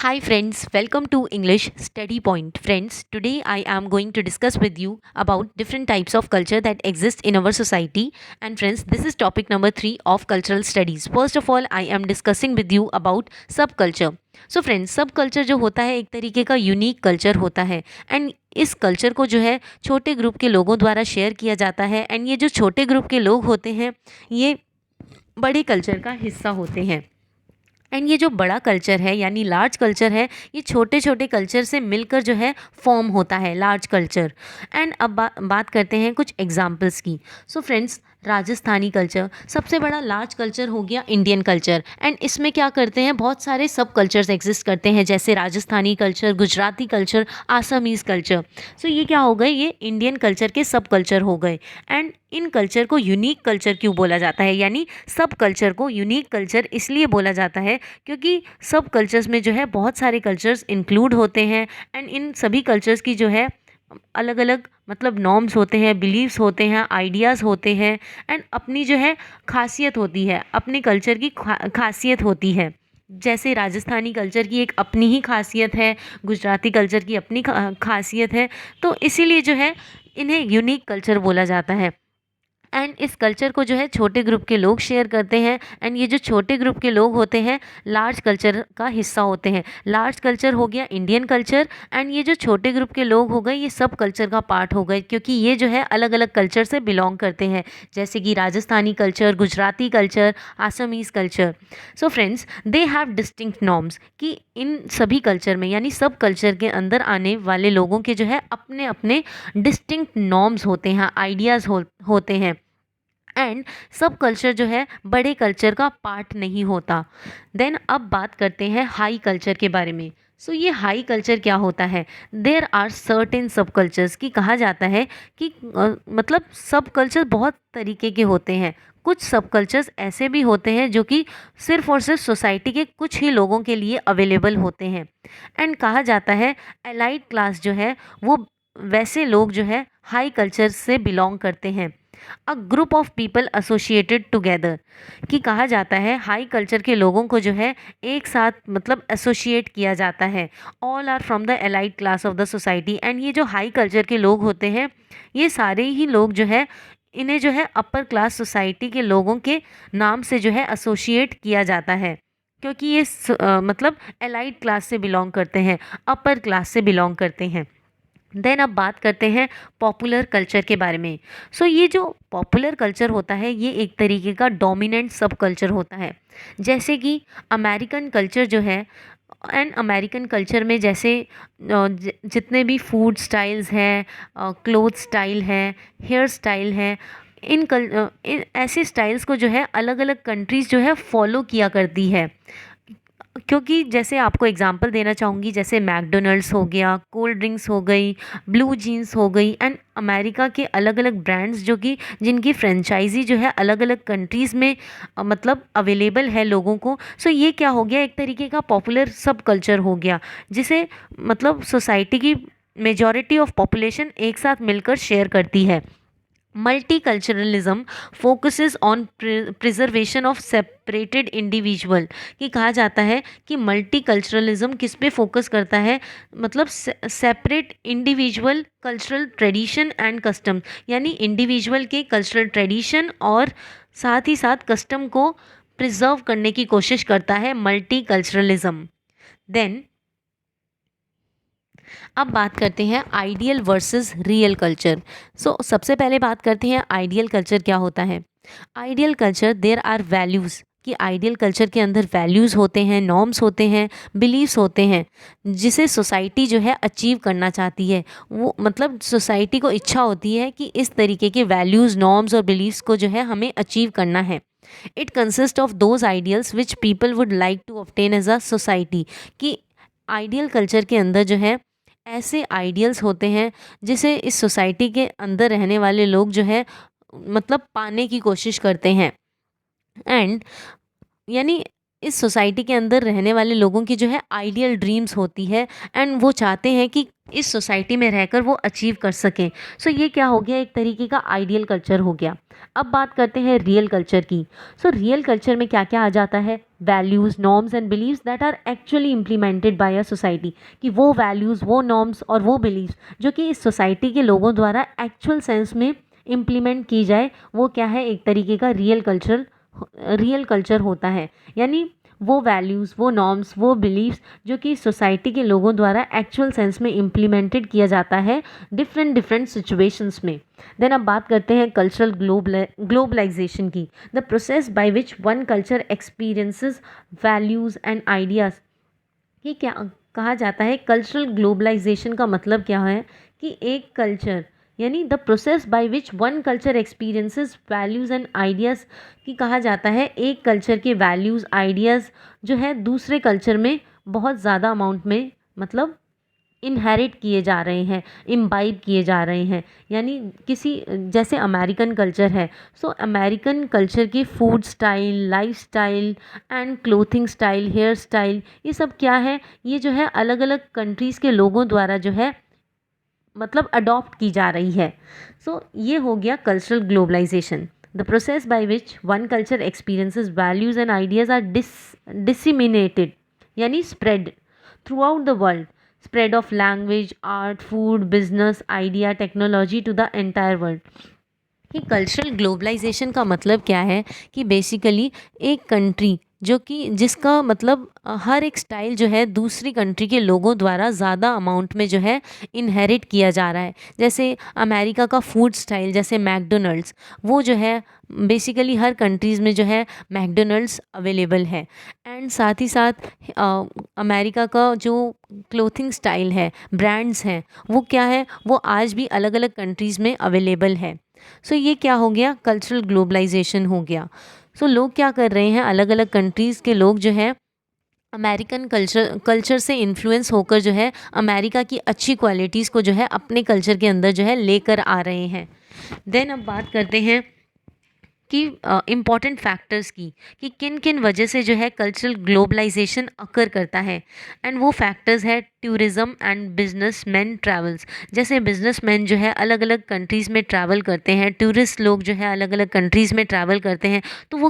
Hi friends, welcome to English Study Point. Friends, today I am going to discuss with you about different types of culture that exist in our society. And friends, this is topic number 3 of cultural studies. First of all, I am discussing with you about subculture. So friends, सब culture जो होता है एक तरीके का unique culture होता है and इस कल्चर को जो है छोटे ग्रुप के लोगों द्वारा शेयर किया जाता है एंड ये जो छोटे ग्रुप के लोग होते हैं ये बड़े कल्चर का हिस्सा होते हैं। एंड ये जो बड़ा कल्चर है यानी लार्ज कल्चर है, ये छोटे छोटे कल्चर से मिलकर जो है फॉर्म होता है लार्ज कल्चर। एंड अब बात करते हैं कुछ एग्जांपल्स की। सो फ्रेंड्स, राजस्थानी कल्चर सबसे बड़ा लार्ज कल्चर हो गया इंडियन कल्चर। एंड इसमें क्या करते हैं, बहुत सारे सब कल्चर्स एग्जिस्ट करते हैं जैसे Rajasthani culture, Gujarati culture, Assamese culture. So ये क्या हो गए, ये इंडियन कल्चर के सब कल्चर हो गए। एंड इन कल्चर को यूनिक कल्चर क्यों बोला जाता है, यानी सब कल्चर को यूनिक कल्चर इसलिए बोला जाता है क्योंकि सब कल्चर्स में जो है बहुत सारे कल्चर्स इंक्लूड होते हैं एंड इन सभी कल्चर्स की जो है अलग अलग मतलब नॉर्म्स होते हैं, बिलीव्स होते हैं, आइडियाज़ होते हैं एंड अपनी जो है खासियत होती है, अपने कल्चर की खासियत होती है। जैसे राजस्थानी कल्चर की एक अपनी ही खासियत है, गुजराती कल्चर की अपनी खासियत है, तो इसीलिए जो है इन्हें यूनिक कल्चर बोला जाता है। एंड इस कल्चर को जो है छोटे ग्रुप के लोग शेयर करते हैं एंड ये जो छोटे ग्रुप के लोग होते हैं लार्ज कल्चर का हिस्सा होते हैं। लार्ज कल्चर हो गया इंडियन कल्चर एंड ये जो छोटे ग्रुप के लोग हो गए ये सब कल्चर का पार्ट हो गए क्योंकि ये जो है अलग अलग कल्चर से बिलोंग करते हैं जैसे कि Rajasthani culture, Gujarati culture, Assamese culture. So friends, they have distinct norms कि इन सभी कल्चर में यानी सब कल्चर के अंदर आने वाले लोगों के जो है अपने अपने डिस्टिंक्ट नॉर्म्स होते हैं, आइडियाज़ होते हैं। एंड सब कल्चर जो है बड़े कल्चर का पार्ट नहीं होता। देन अब बात करते हैं हाई कल्चर के बारे में। सो ये हाई कल्चर क्या होता है, देर आर सर्टेन सब कल्चर्स की कहा जाता है कि मतलब सब कल्चर बहुत तरीके के होते हैं। कुछ सब कल्चर्स ऐसे भी होते हैं जो कि सिर्फ और सिर्फ सोसाइटी के कुछ ही लोगों के लिए अवेलेबल होते हैं। एंड कहा जाता है एलाइट क्लास जो है वो वैसे लोग जो है हाई कल्चर से बिलोंग करते हैं। A group of people associated together कि कहा जाता है हाई कल्चर के लोगों को जो है एक साथ मतलब एसोसिएट किया जाता है। All are from the elite class of the society and ये जो हाई कल्चर के लोग होते हैं ये सारे ही लोग जो है इन्हें जो है अपर क्लास सोसाइटी के लोगों के नाम से जो है एसोसिएट किया जाता है क्योंकि ये मतलब एलाइट क्लास से बिलोंग करते हैं, अपर क्लास से बिलोंग करते हैं। देन अब बात करते हैं पॉपुलर कल्चर के बारे में। सो ये जो पॉपुलर कल्चर होता है ये एक तरीके का डोमिनेंट सब कल्चर होता है जैसे कि अमेरिकन कल्चर जो है। एंड अमेरिकन कल्चर में जैसे जितने भी फूड स्टाइल्स हैं, क्लोथ स्टाइल हैं, हेयर स्टाइल हैं, इन ऐसे स्टाइल्स को जो है अलग अलग कंट्रीज़ जो है फॉलो किया करती है। क्योंकि जैसे आपको एग्जांपल देना चाहूँगी, जैसे मैकडोनल्ड्स हो गया, कोल्ड ड्रिंक्स हो गई, ब्लू जीन्स हो गई एंड अमेरिका के अलग अलग ब्रांड्स जो कि जिनकी फ्रेंचाइजी जो है अलग अलग कंट्रीज़ में मतलब अवेलेबल है लोगों को। सो ये क्या हो गया, एक तरीके का पॉपुलर सब कल्चर हो गया जिसे मतलब सोसाइटी की मेजॉरिटी ऑफ पॉपुलेशन एक साथ मिलकर शेयर करती है। Multiculturalism focuses on preservation of separated individual कि कहा जाता है कि मल्टीकल्चरलिज्म किस पे फोकस करता है, मतलब separate individual cultural tradition and custom, यानी इंडिविजुअल के कल्चरल ट्रेडिशन और साथ ही साथ कस्टम को प्रिजर्व करने की कोशिश करता है मल्टीकल्चरलिज्म। देन अब बात करते हैं आइडियल वर्सेस रियल कल्चर। सो सबसे पहले बात करते हैं आइडियल कल्चर क्या होता है। Ideal culture, there are values कि आइडियल कल्चर के अंदर वैल्यूज़ होते हैं, नॉर्म्स होते हैं, बिलीव्स होते हैं जिसे सोसाइटी जो है अचीव करना चाहती है। वो मतलब सोसाइटी को इच्छा होती है कि इस तरीके के वैल्यूज़, नॉर्म्स और बिलीव्स को जो है हमें अचीव करना है। It consist of those ideals which people would like to obtain as a society कि आइडियल कल्चर के अंदर जो है ऐसे आइडियल्स होते हैं जिसे इस सोसाइटी के अंदर रहने वाले लोग जो है मतलब पाने की कोशिश करते हैं। एंड यानी इस सोसाइटी के अंदर रहने वाले लोगों की जो है आइडियल ड्रीम्स होती है एंड वो चाहते हैं कि इस सोसाइटी में रहकर वो अचीव कर सकें। सो ये क्या हो गया, एक तरीके का आइडियल कल्चर हो गया। अब बात करते हैं रियल कल्चर की। सो रियल कल्चर में क्या क्या आ जाता है, values, norms and believes that are actually implemented by a society, कि वो वैल्यूज़, वो नॉर्म्स और वो बिलीव्स जो कि इस सोसाइटी के लोगों द्वारा एक्चुअल सेंस में इम्प्लीमेंट की जाए, वो क्या है, एक तरीके का रियल कल्चर होता है। यानी वो वैल्यूज़, वो नॉर्म्स, वो बिलीव्स जो कि सोसाइटी के लोगों द्वारा एक्चुअल सेंस में इम्प्लीमेंटेड किया जाता है डिफरेंट डिफरेंट सिचुएशंस में। देन अब बात करते हैं कल्चरल ग्लोबलाइजेशन की। The process by which one culture experiences values and ideas. ये क्या कहा जाता है, कल्चरल ग्लोबलाइजेशन का मतलब क्या है कि एक कल्चर, यानी the process by which one culture experiences values and ideas, की कहा जाता है एक कल्चर के वैल्यूज़, आइडियाज़ जो है दूसरे कल्चर में बहुत ज़्यादा अमाउंट में, मतलब इनहेरिट किए जा रहे हैं, इम्बाइब किए जा रहे हैं। यानी किसी, जैसे अमेरिकन कल्चर है, सो अमेरिकन कल्चर की food style, life style and clothing style, hair style, ये सब क्या है, ये जो है अलग अलग कंट्रीज़ के लोगों द्वारा जो है मतलब अडॉप्ट की जा रही है। सो ये हो गया cultural globalization. The process by which one culture experiences values and ideas are disseminated, यानी spread throughout the world, spread of language, art, food, business, idea, technology to the entire world। कि cultural globalisation का मतलब क्या है कि basically एक country जो कि जिसका मतलब हर एक स्टाइल जो है दूसरी कंट्री के लोगों द्वारा ज़्यादा अमाउंट में जो है इनहेरिट किया जा रहा है। जैसे अमेरिका का फूड स्टाइल, जैसे मैकडोनल्ड्स, वो जो है बेसिकली हर कंट्रीज़ में जो है मैकडोनल्ड्स अवेलेबल है। एंड साथ ही साथ अमेरिका का जो क्लोथिंग स्टाइल है, ब्रांड्स हैं, वो क्या है, वो आज भी अलग अलग कंट्रीज़ में अवेलेबल है। सो ये क्या हो गया, कल्चरल ग्लोबलाइजेशन हो गया। सो लोग क्या कर रहे हैं, अलग अलग कंट्रीज़ के लोग जो है अमेरिकन कल्चर से इन्फ्लुएंस होकर जो है अमेरिका की अच्छी क्वालिटीज़ को जो है अपने कल्चर के अंदर जो है लेकर आ रहे हैं। देन अब बात करते हैं कि इम्पॉर्टेंट फैक्टर्स की, कि किन किन वजह से जो है कल्चरल ग्लोबलाइजेशन अकर करता है। एंड वो फैक्टर्स है टूरिज़्म एंड बिजनेसमैन ट्रैवल्स। जैसे बिजनेसमैन जो है अलग अलग कंट्रीज़ में ट्रैवल करते हैं, टूरिस्ट लोग जो है अलग अलग कंट्रीज़ में ट्रैवल करते हैं, तो वो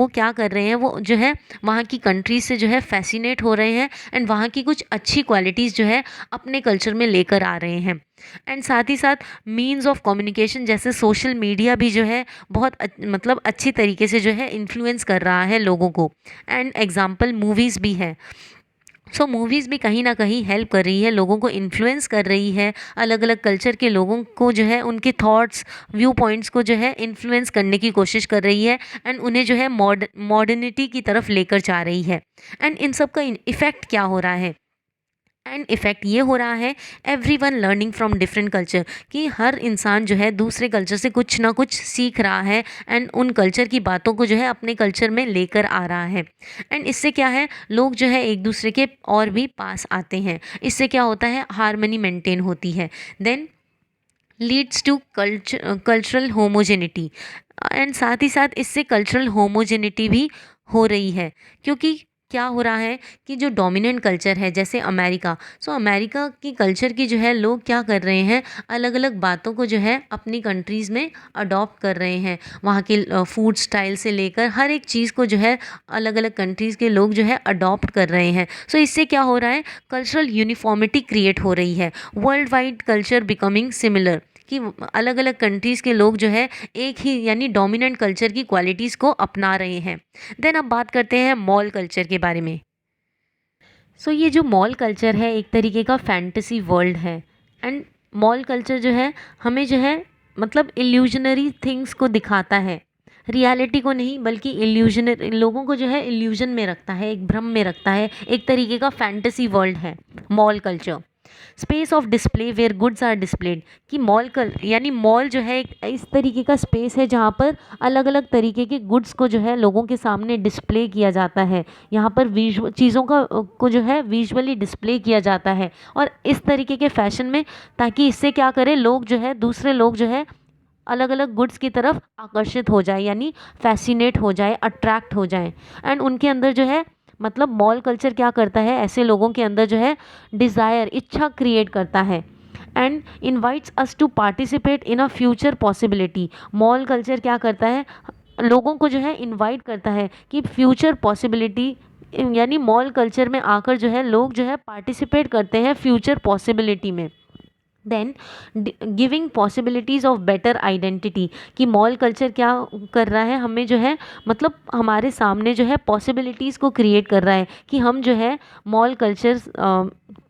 क्या कर रहे हैं, वो जो है वहाँ की कंट्रीज से जो है फैसिनेट हो रहे हैं एंड वहाँ की कुछ अच्छी क्वालिटीज़ जो है अपने कल्चर में लेकर आ रहे हैं। एंड साथ ही साथ मीन्स ऑफ कम्युनिकेशन, जैसे सोशल मीडिया भी जो है बहुत मतलब अच्छी तरीके से जो है इन्फ्लुएंस कर रहा है लोगों को। एंड एग्जाम्पल मूवीज़ भी है। सो मूवीज़ भी कहीं ना कहीं हेल्प कर रही है, लोगों को इन्फ्लुएंस कर रही है, अलग अलग कल्चर के लोगों को जो है उनके थॉट्स, व्यू पॉइंट्स को जो है इन्फ्लुएंस करने की कोशिश कर रही है एंड उन्हें जो है मॉडर्निटी की तरफ लेकर जा रही है। एंड इन सब का इफ़ेक्ट क्या हो रहा है, एंड इफ़ेक्ट ये हो रहा है every one learning from different culture, कि हर इंसान जो है दूसरे कल्चर से कुछ ना कुछ सीख रहा है एंड उन कल्चर की बातों को जो है अपने कल्चर में लेकर आ रहा है। एंड इससे क्या है, लोग जो है एक दूसरे के और भी पास आते हैं, इससे क्या होता है, हारमनी मेंटेन होती है। Then leads to cultural homogeneity. And साथ ही साथ इससे कल्चरल होमोजेनिटी भी हो रही है, क्योंकि क्या हो रहा है कि जो डोमिनेंट कल्चर है जैसे अमेरिका, सो अमेरिका की कल्चर की जो है लोग क्या कर रहे हैं, अलग अलग बातों को जो है अपनी कंट्रीज़ में अडॉप्ट कर रहे हैं। वहाँ के फूड स्टाइल से लेकर हर एक चीज़ को जो है अलग अलग कंट्रीज़ के लोग जो है अडॉप्ट कर रहे हैं। सो इससे क्या हो रहा है, कल्चरल यूनिफॉर्मिटी क्रिएट हो रही है, world wide culture becoming similar, कि अलग अलग कंट्रीज़ के लोग जो है एक ही यानी डोमिनेंट कल्चर की क्वालिटीज़ को अपना रहे हैं। देन अब बात करते हैं मॉल कल्चर के बारे में। सो ये जो मॉल कल्चर है एक तरीके का फैंटेसी वर्ल्ड है। एंड मॉल कल्चर जो है हमें जो है मतलब इल्यूजनरी थिंग्स को दिखाता है, रियलिटी को नहीं, बल्कि इल्यूजनरी, लोगों को जो है इल्यूजन में रखता है, एक भ्रम में रखता है, एक तरीके का फैंटेसी वर्ल्ड है mall culture. Space of display where goods are displayed, कि मॉल यानी मॉल जो है एक इस तरीके का स्पेस है जहाँ पर अलग अलग तरीके के गुड्स को जो है लोगों के सामने डिस्प्ले किया जाता है। यहाँ पर विजुअल चीज़ों का को जो है विजुअली डिस्प्ले किया जाता है और इस तरीके के फैशन में, ताकि इससे क्या करें, लोग जो है दूसरे लोग जो है अलग अलग गुड्स की तरफ आकर्षित हो जाए, यानी फैसिनेट हो जाए, अट्रैक्ट हो जाए। एंड उनके अंदर जो है मतलब मॉल कल्चर क्या करता है, ऐसे लोगों के अंदर जो है डिज़ायर, इच्छा क्रिएट करता है and invites us to participate in a future possibility. Mall culture क्या करता है, लोगों को जो है इनवाइट करता है कि फ्यूचर पॉसिबिलिटी, यानी मॉल कल्चर में आकर जो है लोग जो है पार्टिसिपेट करते हैं फ्यूचर पॉसिबिलिटी में। Then giving possibilities of better identity, कि मॉल कल्चर क्या कर रहा है, हमें जो है मतलब हमारे सामने जो है पॉसिबिलिटीज़ को क्रिएट कर रहा है कि हम जो है मॉल कल्चर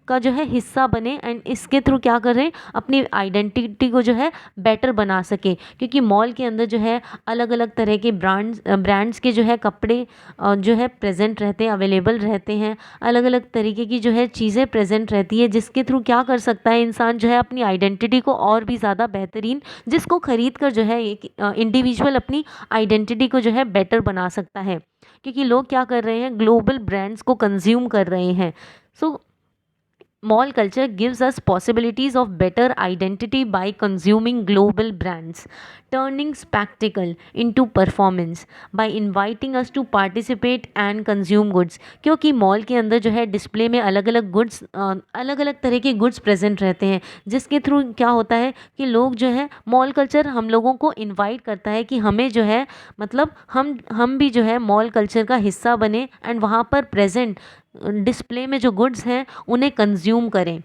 का जो है हिस्सा बने एंड इसके थ्रू क्या करें, अपनी आइडेंटिटी को जो है बेटर बना सके। क्योंकि मॉल के अंदर जो है अलग अलग तरह के ब्रांड्स के जो है कपड़े जो है प्रेजेंट रहते हैं, अवेलेबल रहते हैं, अलग अलग तरीके की जो है चीज़ें प्रेजेंट रहती है, जिसके थ्रू क्या कर सकता है इंसान जो है अपनी आइडेंटिटी को और भी ज़्यादा बेहतरीन, जिसको खरीद कर जो है एक इंडिविजुअल अपनी आइडेंटिटी को जो है बेटर बना सकता है। क्योंकि लोग क्या कर रहे हैं, ग्लोबल ब्रांड्स को कंज्यूम कर रहे हैं। सो mall culture gives us possibilities of better identity by consuming global brands, turning spectacle into performance by inviting us to participate and consume goods। क्योंकि मॉल के अंदर जो है डिस्प्ले में अलग अलग गुड्स, अलग अलग तरह के गुड्स प्रेजेंट रहते हैं, जिसके थ्रू क्या होता है कि लोग जो है मॉल कल्चर हम लोगों को इनवाइट करता है कि हमें जो है मतलब हम भी जो है मॉल कल्चर का हिस्सा बने एंड वहाँ पर प्रेजेंट डिस्प्ले में जो गुड्स हैं उन्हें कंज्यूम करें।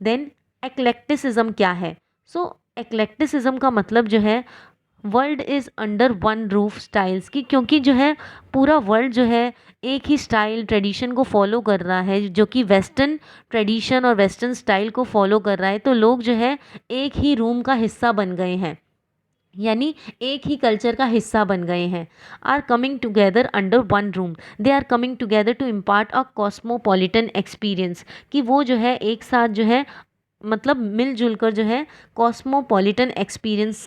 देन एक्लेक्टिसिज्म क्या है? सो एक्लेक्टिसिज्म का मतलब जो है world is under one roof styles की, क्योंकि जो है पूरा वर्ल्ड जो है एक ही स्टाइल ट्रेडिशन को फॉलो कर रहा है, जो कि वेस्टर्न ट्रेडिशन और वेस्टर्न स्टाइल को फॉलो कर रहा है, तो लोग जो है एक ही रूम का हिस्सा बन गए हैं, यानी एक ही कल्चर का हिस्सा बन गए हैं। Are coming together under one room, they are coming together to impart a cosmopolitan experience, कि वो जो है एक साथ जो है मतलब मिलजुल कर जो है कॉस्मोपॉलिटन एक्सपीरियंस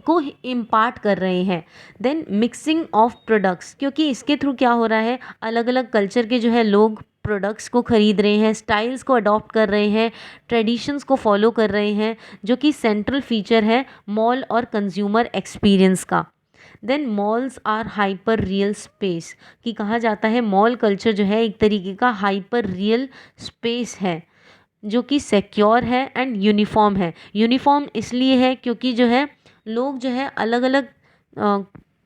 को इम्पार्ट कर रहे हैं। देन मिक्सिंग ऑफ प्रोडक्ट्स, क्योंकि इसके थ्रू क्या हो रहा है, अलग अलग कल्चर के जो है लोग प्रोडक्ट्स को ख़रीद रहे हैं, स्टाइल्स को अडॉप्ट कर रहे हैं, ट्रेडिशंस को फॉलो कर रहे हैं, जो कि सेंट्रल फीचर है मॉल और कंज्यूमर एक्सपीरियंस का। Then malls are hyper real space, कि कहा जाता है मॉल कल्चर जो है एक तरीके का हाइपर रियल स्पेस है, जो कि सिक्योर है एंड यूनिफॉर्म है। यूनिफॉर्म इसलिए है क्योंकि जो है लोग जो है अलग अलग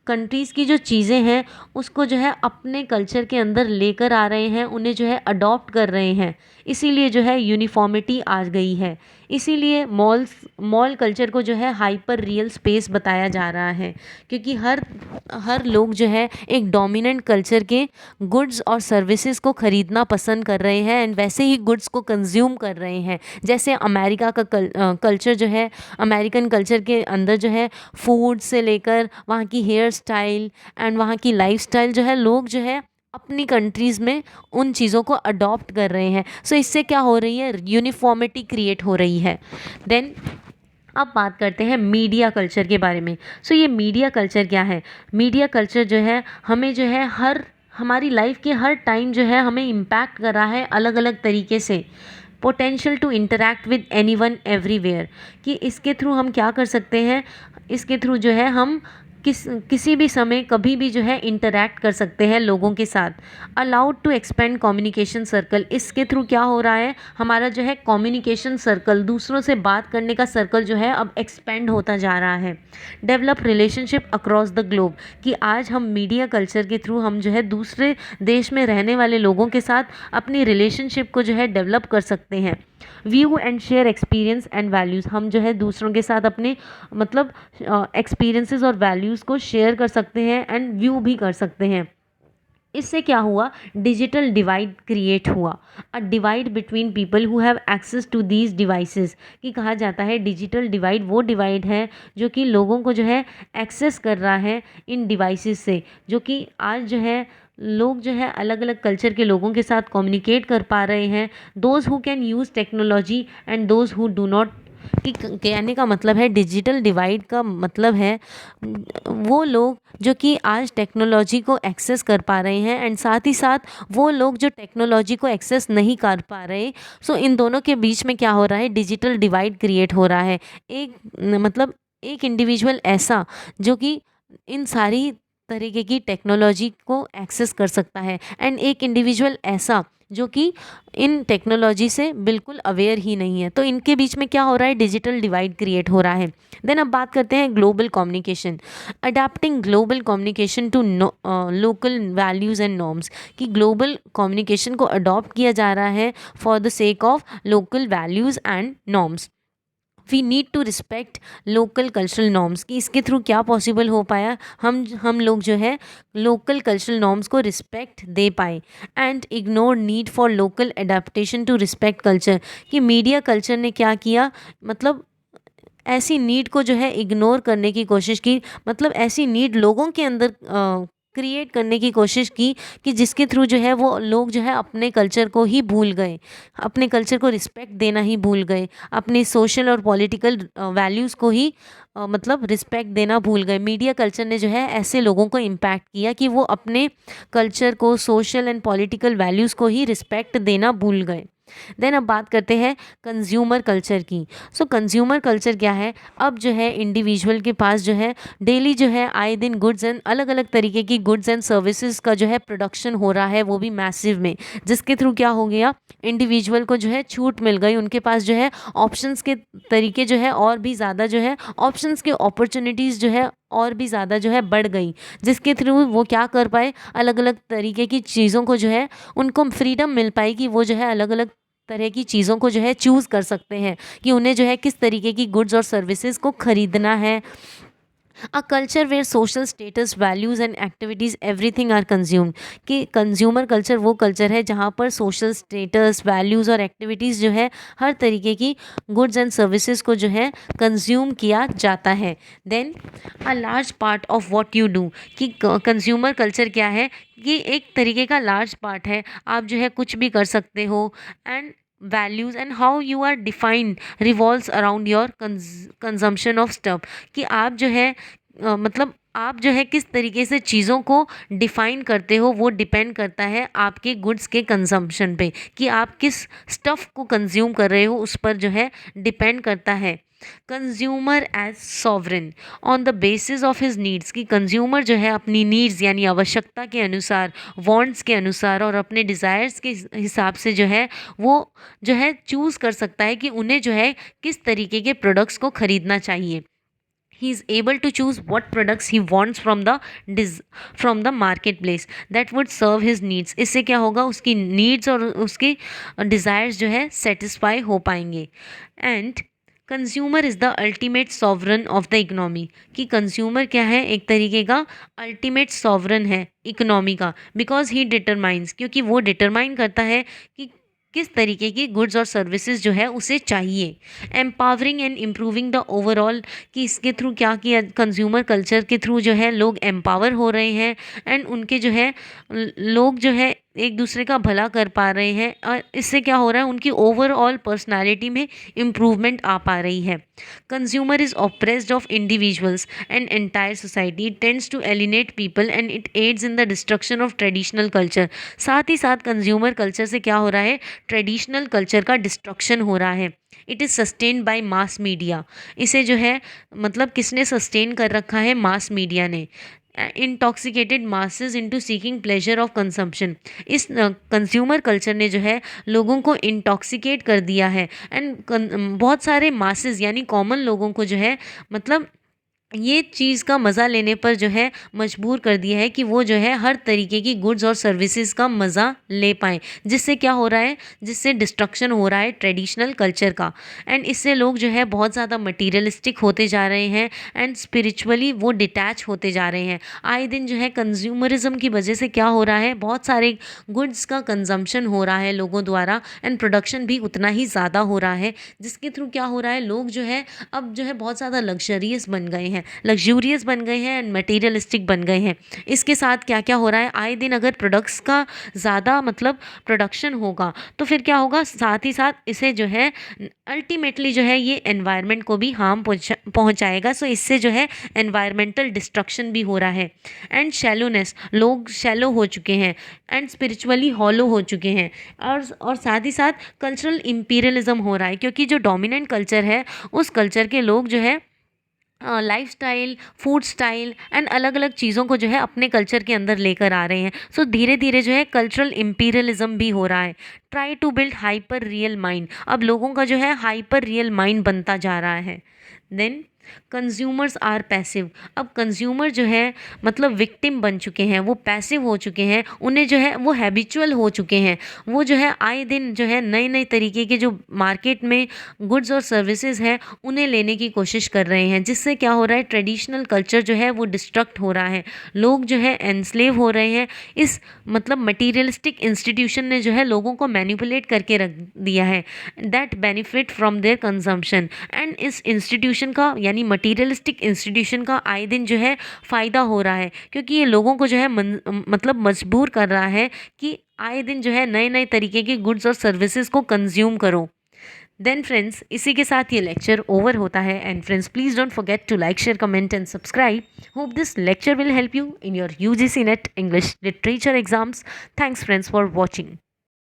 कंट्रीज़ की जो चीज़ें हैं उसको जो है अपने कल्चर के अंदर लेकर आ रहे हैं, उन्हें जो है अडॉप्ट कर रहे हैं, इसीलिए जो है यूनिफॉर्मिटी आ गई है। इसीलिए मॉल कल्चर को जो है हाइपर रियल स्पेस बताया जा रहा है, क्योंकि हर लोग जो है एक डोमिनेंट कल्चर के गुड्स और सर्विसेज को ख़रीदना पसंद कर रहे हैं एंड वैसे ही गुड्स को कंज्यूम कर रहे हैं। जैसे अमेरिका का कल्चर जो है, अमेरिकन कल्चर के अंदर जो है फूड से लेकर वहाँ की हेयर स्टाइल एंड वहाँ की लाइफस्टाइल जो है लोग जो है अपनी कंट्रीज़ में उन चीज़ों को अडॉप्ट कर रहे हैं। सो इससे क्या हो रही है, यूनिफॉर्मिटी क्रिएट हो रही है। देन अब बात करते हैं मीडिया कल्चर के बारे में। सो ये मीडिया कल्चर क्या है? मीडिया कल्चर जो है हमें जो है हमारी लाइफ के हर टाइम जो है हमें इम्पैक्ट कर रहा है अलग अलग तरीके से। Potential to interact with anyone everywhere, कि इसके थ्रू हम क्या कर सकते हैं, इसके थ्रू जो है हम किसी भी समय कभी भी जो है इंटरेक्ट कर सकते हैं लोगों के साथ। Allowed to expand communication circle, इसके थ्रू क्या हो रहा है, हमारा जो है कम्युनिकेशन सर्कल, दूसरों से बात करने का सर्कल जो है अब एक्सपेंड होता जा रहा है। Develop relationship across the globe, कि आज हम मीडिया कल्चर के थ्रू हम जो है दूसरे देश में रहने वाले लोगों के साथ अपनी रिलेशनशिप को जो है डेवलप कर सकते हैं। View and share experience and values, हम जो है दूसरों के साथ अपने मतलब एक्सपीरियंसेस और वैल्यूज़ को शेयर कर सकते हैं एंड व्यू भी कर सकते हैं। इससे क्या हुआ, डिजिटल डिवाइड क्रिएट हुआ, a divide between people who have access to these devices, कि कहा जाता है डिजिटल डिवाइड वो डिवाइड है जो कि लोगों को जो है एक्सेस कर रहा है इन डिवाइसेस से, जो कि आज जो है लोग जो है अलग अलग कल्चर के लोगों के साथ कम्युनिकेट कर पा रहे हैं। Those who can use technology and those who do not, कि कहने का मतलब है डिजिटल डिवाइड का मतलब है वो लोग जो कि आज टेक्नोलॉजी को एक्सेस कर पा रहे हैं एंड साथ ही साथ वो लोग जो टेक्नोलॉजी को एक्सेस नहीं कर पा रहे। सो इन दोनों के बीच में क्या हो रहा है, डिजिटल डिवाइड क्रिएट हो रहा है। एक मतलब एक इंडिविजुअल ऐसा जो कि इन सारी तरीके की टेक्नोलॉजी को एक्सेस कर सकता है, एंड एक इंडिविजुअल ऐसा जो कि इन टेक्नोलॉजी से बिल्कुल अवेयर ही नहीं है। तो इनके बीच में क्या हो रहा है, डिजिटल डिवाइड क्रिएट हो रहा है। देन अब बात करते हैं global communication. Adapting global communication to local values and norms, कि ग्लोबल कम्युनिकेशन को अडॉप्ट किया जा रहा है for the sake of local values and norms. We need to respect local cultural norms, कि इसके थ्रू क्या पॉसिबल हो पाया, हम लोग जो है लोकल कल्चरल नॉर्म्स को रिस्पेक्ट दे पाए। And ignore need for local adaptation to respect culture, कि मीडिया कल्चर ने क्या किया, मतलब ऐसी नीड को जो है इग्नोर करने की कोशिश की, मतलब ऐसी नीड लोगों के अंदर क्रिएट करने की कोशिश की कि जिसके थ्रू जो है वो लोग जो है अपने कल्चर को ही भूल गए, अपने कल्चर को रिस्पेक्ट देना ही भूल गए, अपने सोशल और पॉलिटिकल वैल्यूज़ को ही मतलब रिस्पेक्ट देना भूल गए। मीडिया कल्चर ने जो है ऐसे लोगों को इम्पैक्ट किया कि वो अपने कल्चर को, सोशल एंड पॉलिटिकल वैल्यूज़ को ही रिस्पेक्ट देना भूल गए। देन अब बात करते हैं कंज्यूमर कल्चर की। सो कंज्यूमर कल्चर क्या है, अब जो है इंडिविजुअल के पास जो है डेली जो है आए दिन गुड्स एंड अलग अलग तरीके की गुड्स एंड सर्विसेज का जो है प्रोडक्शन हो रहा है, वो भी मैसिव में, जिसके थ्रू क्या हो गया, इंडिविजुअल को जो है छूट मिल गई, उनके पास जो है ऑप्शंस के तरीके जो है और भी ज़्यादा जो है ऑप्शंस के अपॉर्चुनिटीज़ जो है और भी ज़्यादा जो है बढ़ गई, जिसके थ्रू वो क्या कर पाए, अलग अलग तरीके की चीज़ों को जो है उनको फ्रीडम मिल पाई कि वो जो है अलग अलग तरह की चीज़ों को जो है चूज़ कर सकते हैं कि उन्हें जो है किस तरीके की गुड्स और सर्विसेज को खरीदना है। A culture where social status, values and activities everything are consumed, कि कंज्यूमर कल्चर वो कल्चर है जहाँ पर सोशल स्टेटस, वैल्यूज़ और एक्टिविटीज़ जो है हर तरीके की गुड्स एंड सर्विसेज को जो है कंज्यूम किया जाता है। Then a large part of what you do, कि कंज्यूमर कल्चर क्या है, कि एक तरीके का लार्ज पार्ट है, आप जो है कुछ भी कर सकते हो, and values and how you are defined revolves around your consumption of stuff, कि आप जो है मतलब आप जो है किस तरीके से चीज़ों को डिफाइन करते हो, वो डिपेंड करता है आपके गुड्स के कंजम्पशन पे, कि आप किस स्टफ़ को कंज्यूम कर रहे हो उस पर जो है डिपेंड करता है। Consumer as sovereign on the basis of his needs, कि कंज्यूमर जो है अपनी नीड्स यानी आवश्यकता के अनुसार, वांट्स के अनुसार और अपने डिज़ायर्स के हिसाब से जो है वो जो है चूज़ कर सकता है कि उन्हें जो है किस तरीके के प्रोडक्ट्स को खरीदना चाहिए। he is able to choose what products he wants from the marketplace that would serve his needs। इससे क्या होगा, उसकी needs और उसकी desires जो है satisfy हो पाएंगे। and consumer is the ultimate sovereign of the economy, कि कंज्यूमर क्या है, एक तरीके का अल्टीमेट सॉवरन है इकोनॉमी का, बिकॉज ही डिटरमाइंस, क्योंकि वो डिटरमाइन करता है कि किस तरीके की गुड्स और सर्विसेज जो है उसे चाहिए। Empowering and improving the overall, कि इसके थ्रू क्या किया, कंज्यूमर कल्चर के थ्रू जो है लोग एम्पावर हो रहे हैं, एंड उनके जो है लोग जो है एक दूसरे का भला कर पा रहे हैं, और इससे क्या हो रहा है, उनकी ओवरऑल पर्सनालिटी में इम्प्रूवमेंट आ पा रही है। Consumer is oppressed of individuals and entire society, it tends to alienate people and it aids in the destruction of traditional culture. साथ ही साथ कंज्यूमर कल्चर से क्या हो रहा है, ट्रेडिशनल कल्चर का डिस्ट्रक्शन हो रहा है। It is sustained by mass media, इसे जो है मतलब किसने सस्टेन कर रखा है, मास मीडिया ने। Intoxicated masses into seeking pleasure of consumption, इस कंज्यूमर कल्चर ने जो है लोगों को इंटॉक्सिकेट कर दिया है, एंड बहुत सारे मासेस यानी कॉमन लोगों को जो है मतलब ये चीज़ का मज़ा लेने पर जो है मजबूर कर दिया है कि वो जो है हर तरीके की गुड्स और सर्विसेज का मज़ा ले पाएँ, जिससे क्या हो रहा है, जिससे डिस्ट्रक्शन हो रहा है ट्रेडिशनल कल्चर का, एंड इससे लोग जो है बहुत ज़्यादा मटीरियलिस्टिक होते जा रहे हैं, एंड स्पिरिचुअली वो डिटैच होते जा रहे हैं। आए दिन जो है कंज्यूमरिज्म की वजह से क्या हो रहा है, बहुत सारे गुड्स का कंजम्पशन हो रहा है लोगों द्वारा, एंड प्रोडक्शन भी उतना ही ज़्यादा हो रहा है, जिसके थ्रू क्या हो रहा है, लोग जो है अब जो है बहुत ज़्यादा लग्जरियस बन गए हैं, लग्जूरियस बन गए हैं एंड मटेरियलिस्टिक बन गए हैं। इसके साथ क्या क्या हो रहा है, आए दिन अगर प्रोडक्ट्स का ज़्यादा मतलब प्रोडक्शन होगा तो फिर क्या होगा, साथ ही साथ इसे जो है अल्टीमेटली जो है ये एनवायरनमेंट को भी हार्म पहुंचाएगा। सो इससे जो है एनवायरमेंटल डिस्ट्रक्शन भी हो रहा है। एंड शैलोनेस, लोग शैलो हो चुके हैं, एंड स्पिरिचुअली हॉलो हो चुके हैं, और साथ ही साथ कल्चरल इंपीरियलिज्म हो रहा है, क्योंकि जो डोमिनेंट कल्चर है उस कल्चर के लोग जो है लाइफस्टाइल, फूड स्टाइल एंड अलग अलग चीज़ों को जो है अपने कल्चर के अंदर लेकर आ रहे हैं। सो धीरे धीरे जो है कल्चरल इम्पीरियलिज्म भी हो रहा है। Try to build hyper real mind, अब लोगों का जो है हाइपर रियल माइंड बनता जा रहा है। देन कंज्यूमर्स आर पैसिव, अब कंज्यूमर जो है मतलब विक्टिम बन चुके हैं, वो पैसिव हो चुके हैं, उन्हें जो है वो हैबिचुअल हो चुके हैं। वो जो है आए दिन जो है नए नए तरीके के जो मार्केट में गुड्स और सर्विसेज है उन्हें लेने की कोशिश कर रहे हैं, जिससे क्या हो रहा है, ट्रेडिशनल कल्चर जो है वो डिस्ट्रक्ट हो रहा है। लोग जो है एनस्लेव हो रहे हैं। इस मतलब मटीरियलिस्टिक इंस्टीट्यूशन ने जो है लोगों को मैनिपुलेट करके रख दिया है, that benefit from their consumption. And इस इंस्टीट्यूशन का यानी मटीरियलिस्टिक इंस्टीट्यूशन का आए दिन जो है फ़ायदा हो रहा है, क्योंकि ये लोगों को जो है मतलब मजबूर कर रहा है कि आए दिन जो है नए नए तरीके के गुड्स और सर्विसेज को कंज्यूम करो। देन फ्रेंड्स, इसी के साथ ये लेक्चर ओवर होता है। And friends, please don't forget to like, share, comment and subscribe. Hope this lecture will help you in your UGC NET English Literature exams. Thanks friends for watching.